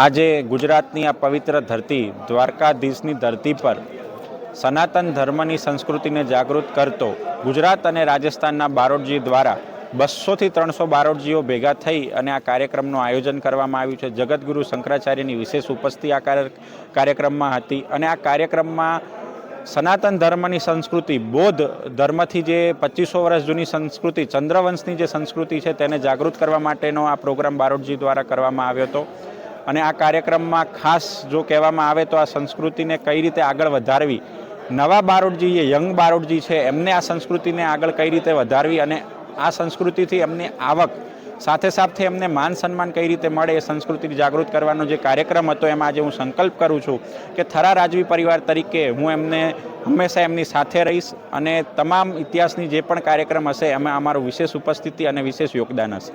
આજે ગુજરાતની આ પવિત્ર ધરતી દ્વારકાધીશની ધરતી પર સનાતન ધર્મની સંસ્કૃતિને જાગૃત કરતો ગુજરાત અને રાજસ્થાનના બારોટજી દ્વારા 200 થી 300 બારોટજીઓ ભેગા થઈ અને આ કાર્યક્રમનું આયોજન કરવામાં આવ્યું છે। જગતગુરુ શંકરાચાર્યની વિશેષ ઉપસ્થિતિ આ કાર્યક્રમમાં હતી અને આ કાર્યક્રમમાં સનાતન ધર્મની સંસ્કૃતિ બૌદ્ધ ધર્મથી જે 2500 વર્ષ જૂની સંસ્કૃતિ ચંદ્રવંશની જે સંસ્કૃતિ છે તેને જાગૃત કરવા માટેનો આ પ્રોગ્રામ બારોટજી દ્વારા કરવામાં આવ્યો હતો। અને આ કાર્યક્રમમાં ખાસ જો કહેવામાં આવે તો આ સંસ્કૃતિને કઈ રીતે આગળ વધારવી, નવા બારોટજી જે યંગ બારોટજી છે એમને આ સંસ્કૃતિને આગળ કઈ રીતે વધારવી અને આ સંસ્કૃતિથી એમની આવક સાથે સાથે એમને માન સન્માન કઈ રીતે મળે એ સંસ્કૃતિને જાગૃત કરવાનો જે કાર્યક્રમ હતો એમાં આજે હું સંકલ્પ કરું છું કે થરા રાજવી પરિવાર તરીકે હું એમને હંમેશા એમની સાથે રહીશ અને તમામ ઇતિહાસની જે પણ કાર્યક્રમ હશે એમાં અમારું વિશેષ ઉપસ્થિતિ અને વિશેષ યોગદાન હશે।